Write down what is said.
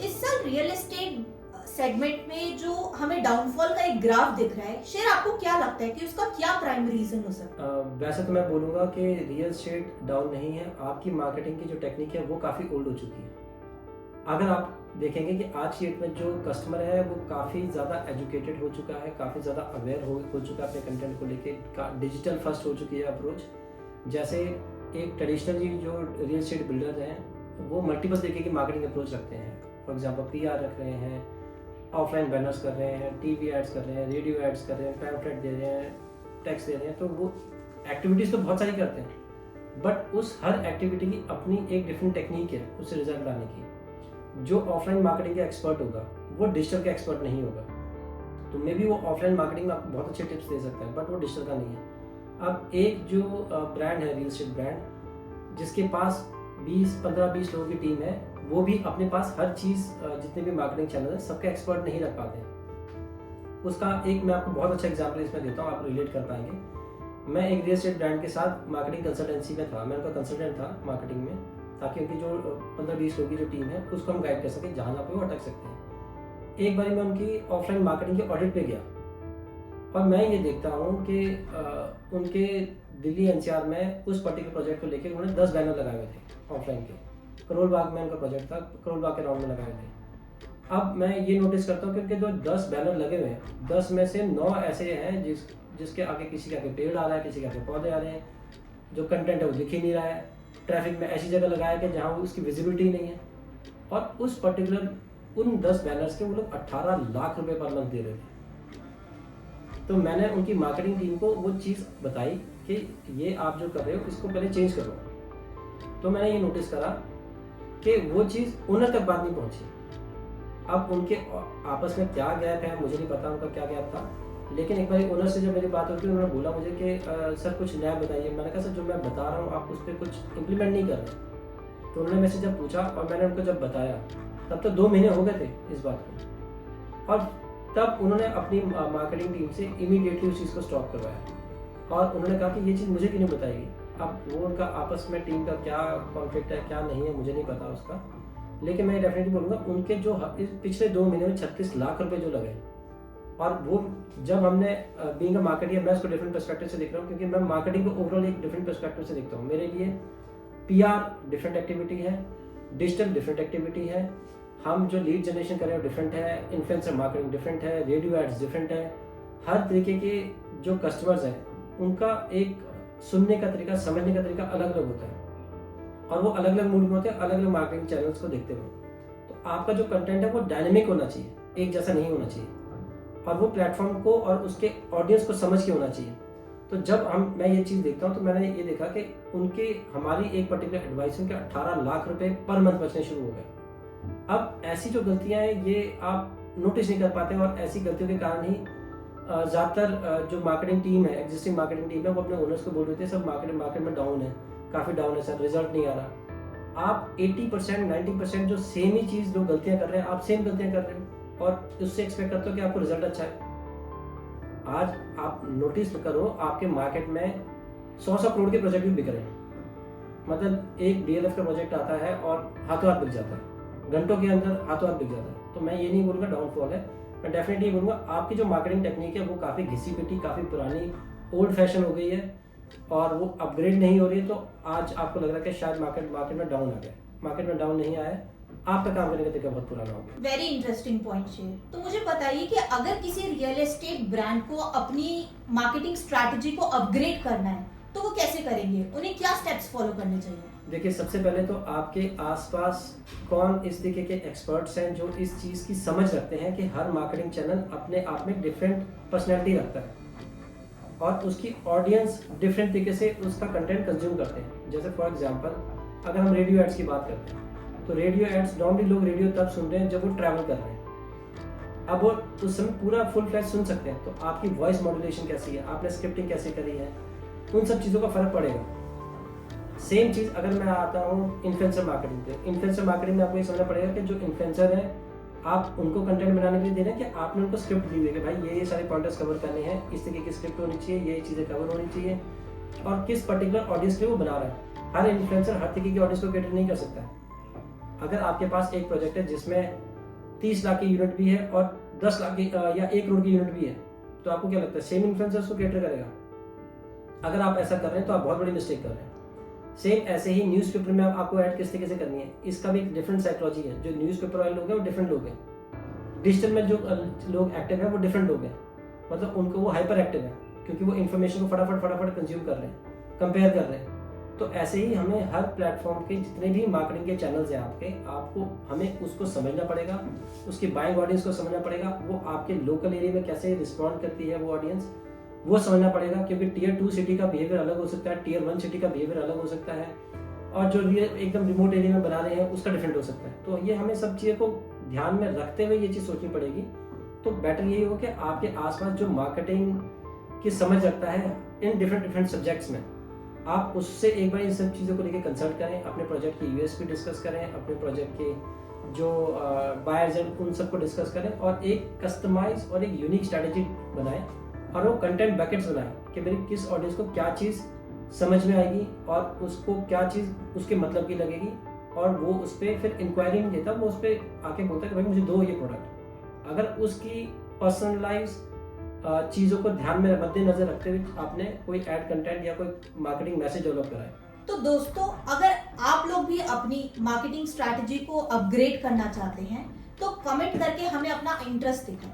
इस साल real estate segment में जो हमें डाउनफॉल का एक ग्राफ दिख रहा है, शेयर आपको क्या लगता है कि उसका क्या प्राइम रीजन हो सकता है? वैसे तो मैं बोलूँगा कि रियल एस्टेट डाउन नहीं है, आपकी मार्केटिंग की जो टेक्निक है वो काफ़ी ओल्ड हो चुकी है। अगर आप देखेंगे कि आज की डेट में जो कस्टमर है वो काफ़ी ज़्यादा एजुकेटेड हो चुका है, काफ़ी ज़्यादा अवेयर हो चुका है अपने कंटेंट को लेके, डिजिटल फर्स्ट हो चुकी है अप्रोच। जैसे एक ट्रेडिशनली जो रियल एस्टेट बिल्डर हैं वो मल्टीपल तरीके की मार्केटिंग अप्रोच रखते हैं। फॉर एग्जांपल पीआर रख रहे हैं, ऑफलाइन बैनर्स कर रहे हैं, टीवी एड्स कर रहे हैं, रेडियो एड्स कर रहे हैं, पैम्फलेट दे रहे हैं, टैक्स दे रहे हैं। तो वो एक्टिविटीज़ तो बहुत सारी करते हैं, बट उस हर एक्टिविटी की अपनी एक डिफरेंट टेक्निक है उससे रिजल्ट लाने की। जो ऑफलाइन मार्केटिंग का एक्सपर्ट होगा वो डिजिटल का एक्सपर्ट नहीं होगा। तो मे बी वो ऑफलाइन मार्केटिंग में आपको बहुत अच्छे टिप्स दे सकता है, बट वो डिजिटल का नहीं है। अब एक जो ब्रांड है रियल एस्टेट ब्रांड, जिसके पास 15-20 लोगों की टीम है, वो भी अपने पास हर चीज़ जितने भी मार्केटिंग चैनल है सबके एक्सपर्ट नहीं रख पाते हैं। उसका एक मैं आपको बहुत अच्छा एग्जांपल इसमें देता हूँ, आप रिलेट कर पाएंगे। मैं एक रियल एस्टेट ब्रांड के साथ मार्केटिंग कंसल्टेंसी में था, मैं उनका कंसल्टेंट था मार्केटिंग में, ताकि उनकी जो 15-20 लोगों की जो टीम है उसको हम गाइड कर सकें जहाँ जहाँ पे वो अटक सकते हैं। एक बार मैं उनकी ऑफलाइन मार्केटिंग के ऑडिट पे गया और मैं ये देखता हूँ कि उनके दिल्ली एनसीआर में उस पर्टिकुलर प्रोजेक्ट को लेकर उन्होंने 10 बैनर लगाए हुए थे ऑफलाइन के। करोल बाग में उनका प्रोजेक्ट था, करोल बाग के राउंड में लगाए थे। अब मैं ये नोटिस करता हूँ कि उनके जो 10 बैनर लगे हुए हैं, 10 में से 9 ऐसे हैं जिसके आगे किसी के आगे पेड़ आ रहा है, किसी के आगे पौधे आ रहे हैं, जो कंटेंट है वो दिख ही नहीं रहा है। ट्रैफिक में ऐसी जगह लगाया कि जहाँ वो उसकी विजिबिलिटी नहीं है। और उस पर्टिकुलर उन 10 बैनर्स के वो लोग 18 लाख रुपए पर मंथ दे रहे थे। तो मैंने उनकी मार्केटिंग टीम को वो चीज़ बताई कि ये आप जो कर रहे हो इसको पहले चेंज करो। तो मैंने ये नोटिस करा कि वो चीज़ ओनर तक बात नहीं पहुंची। अब उनके आपस में क्या गैप है मुझे नहीं पता, उनका क्या गैप था, लेकिन एक बार ओनर से जब मेरी बात होती है उन्होंने बोला मुझे कि सर कुछ नया बताइए। मैंने कहा सर जो मैं बता रहा हूँ आप उस पर कुछ इम्प्लीमेंट नहीं कर रहे। तो उन्होंने मेरे से जब पूछा और मैंने उनको जब बताया तब तो 2 महीने हो गए थे इस बात को, और तब उन्होंने अपनी मार्केटिंग टीम से इमीडिएटली उस चीज़ को स्टॉप करवाया और उन्होंने कहा कि ये चीज़ मुझे क्यों नहीं बताएगी। अब वो उनका आपस में टीम का क्या कॉन्फ्लिक्ट है क्या नहीं है मुझे नहीं पता उसका, लेकिन मैं डेफिनेटली बोलूँगा उनके जो पिछले 2 महीने में 36 लाख रुपए जो लगे। और वो जब हमने बीइंग अ मार्केटिंग, मैं उसको डिफरेंट पर्सपेक्टिव से देख रहा हूँ, क्योंकि मैं मार्केटिंग को ओवरऑल एक डिफरेंट पर्सपेक्टिव से देखता हूँ। मेरे लिए पीआर डिफरेंट एक्टिविटी है, डिजिटल डिफरेंट एक्टिविटी है, हम जो लीड जनरेशन कर रहे हैं डिफरेंट है, इन्फ्लुएंसर मार्केटिंग डिफरेंट है, रेडियो एड्स डिफरेंट है। हर तरीके के जो कस्टमर्स हैं उनका एक सुनने का तरीका, समझने का तरीका अलग अलग होता है और वो अलग अलग मूड में होते हैं, अलग अलग मार्केटिंग चैनल्स को देखते हुए। तो आपका जो कंटेंट है वो डायनेमिक होना चाहिए, एक जैसा नहीं होना चाहिए, और वो प्लेटफॉर्म को और उसके ऑडियंस को समझ के होना चाहिए। तो जब मैं ये चीज़ देखता हूँ तो मैंने ये देखा कि उनके हमारी एक पर्टिकुलर एडवाइस के 18 लाख रुपए पर मंथ बचने शुरू हो गए। अब ऐसी जो गलतियां हैं ये आप नोटिस नहीं कर पाते और ऐसी गलतियों के कारण ही ज़्यादातर जो मार्केटिंग टीम है, एग्जिस्टिंग मार्केटिंग टीम है, वो अपने ओनर्स को बोल रहे थे सब मार्केट में डाउन है, काफ़ी डाउन है सर, रिजल्ट नहीं आ रहा। आप 80% 90% जो सेम ही चीज़ जो गलतियां कर रहे हैं आप सेम गलतियां कर रहे हो और उससे एक्सपेक्ट करते हो कि आपको रिजल्ट अच्छा है। आज आप नोटिस करो आपके मार्केट में 100 करोड़ के प्रोजेक्ट भी बिक रहे हैं। मतलब एक डीएलएफ का प्रोजेक्ट आता है और हाथों हाथ बिक जाता है, घंटों के अंदर हाथों हाथ बिक जाता है। तो मैं ये नहीं बोलूँगा डाउनफॉल है, मैं डेफिनेटली ये बोलूँगा आपकी जो मार्केटिंग टेक्निक है वो काफ़ी घिसी पिटी, काफ़ी पुरानी, ओल्ड फैशन हो गई है और वो अपग्रेड नहीं हो रही है। तो आज आपको लग रहा है कि शायद मार्केट में डाउन आ गया। मार्केट में डाउन नहीं आया है, आपका काम करने का तरीका बहुत पुराना हो गया। Very interesting point share. तो मुझे बताइए कि अगर किसी रियल एस्टेट ब्रांड को अपनी मार्केटिंग स्ट्रैटेजी को अपग्रेड करना है तो वो कैसे करेंगे, उन्हें क्या स्टेप्स फॉलो करने चाहिए? देखिए सबसे पहले तो आपके आसपास कौन इस तरीके के एक्सपर्ट्स हैं जो इस चीज़ की समझ रखते हैं कि हर मार्केटिंग चैनल अपने आप में डिफरेंट पर्सनैलिटी रखता है और उसकी ऑडियंस डिफरेंट तरीके से उसका कंटेंट कंज्यूम करते हैं। जैसे फॉर एग्जांपल अगर हम रेडियो एड्स की बात करते हैं तो रेडियो एड्स नॉर्मली लोग रेडियो तब सुन रहे हैं जब वो ट्रैवल कर रहे हैं। अब वो उस समय पूरा फुल फ्लैश सुन सकते हैं, तो आपकी वॉइस मॉड्यूलेशन कैसी है, आपने स्क्रिप्टिंग कैसे करी है, उन सब चीज़ों का फर्क पड़ेगा। सेम चीज़ अगर मैं आता हूँ इन्फ्लुएंसर मार्केटिंग पे, इन्फ्लुएंसर मार्केटिंग में आपको ये समझना पड़ेगा कि जो इन्फ्लुएंसर है आप उनको कंटेंट बनाने के लिए दे रहे हैं कि आपने उनको स्क्रिप्ट दी हुई है कि भाई ये सारे पॉइंटर्स कवर करने हैं, इस तरीके की स्क्रिप्ट होनी चाहिए, ये चीज़ें कवर होनी चाहिए, और किस पर्टिकुलर ऑडियंस के लिए वो बना रहा है। हर इन्फ्लुएंसर हर तरीके की ऑडियंस को कैटर नहीं कर सकता है। अगर आपके पास एक प्रोजेक्ट है जिसमें 30 लाख की यूनिट भी है और 10 लाख की या 1 करोड़ की यूनिट भी है, तो आपको क्या लगता है सेम इन्फ्लुएंसर्स को कैटर करेगा? अगर आप ऐसा कर रहे हैं तो आप बहुत बड़ी मिस्टेक कर रहे हैं। सेम ऐसे ही न्यूज़पेपर में आपको ऐड किस तरीके से करनी है, इसका भी एक डिफरेंट साइकोलॉजी है। जो न्यूज़पेपर वाले लोग हैं वो डिफरेंट लोग हैं, डिजिटल में जो लोग एक्टिव है वो डिफरेंट लोग हैं, मतलब उनको वो हाइपर एक्टिव है क्योंकि वो इन्फॉर्मेशन को फटाफट कंज्यूम कर रहे हैं, कंपेयर कर रहे हैं। तो ऐसे ही हमें हर प्लेटफॉर्म के जितने भी मार्केटिंग के चैनल्स हैं आपको हमें उसको समझना पड़ेगा, उसकी बाइंग ऑडियंस को समझना पड़ेगा, वो आपके लोकल एरिया में कैसे रिस्पॉन्ड करती है वो ऑडियंस, वो समझना पड़ेगा। क्योंकि टियर 2 सिटी का बिहेवियर अलग हो सकता है, टियर 1 सिटी का बिहेवियर अलग हो सकता है, और जो एकदम रिमोट एरिया में बना रहे हैं उसका डिफरेंट हो सकता है। तो ये हमें सब चीज़ों को ध्यान में रखते हुए ये चीज़ सोचनी पड़ेगी। तो बेटर यही हो कि आपके आसपास जो मार्केटिंग की समझ रखता है इन डिफरेंट सब्जेक्ट्स में, आप उससे एक बार इन सब चीज़ों को लेकर कंसल्ट करें, अपने प्रोजेक्ट की यूएसपी डिस्कस करें, अपने प्रोजेक्ट के जो बायर्स हैं उन सबको डिस्कस करें और एक कस्टमाइज और एक यूनिक स्ट्रैटेजी बनाएं और वो कंटेंट बकेट्स बनाएं कि मेरी किस ऑडियंस को क्या चीज़ समझ में आएगी और उसको क्या चीज़ उसके मतलब की लगेगी, और वो उस पर फिर इंक्वायरी नहीं देता, वो उस पर आके बोलता है कि भाई मुझे दो ये प्रोडक्ट। अगर उसकी पर्सनलाइज चीज़ों को ध्यान में मद्देनजर रखते हुए आपने कोई ऐड कंटेंट या कोई मार्केटिंग मैसेज डेवलप करा है। तो दोस्तों, अगर आप लोग भी अपनी मार्केटिंग स्ट्रैटेजी को अपग्रेड करना चाहते हैं तो कमेंट करके हमें अपना इंटरेस्ट दिखाएं।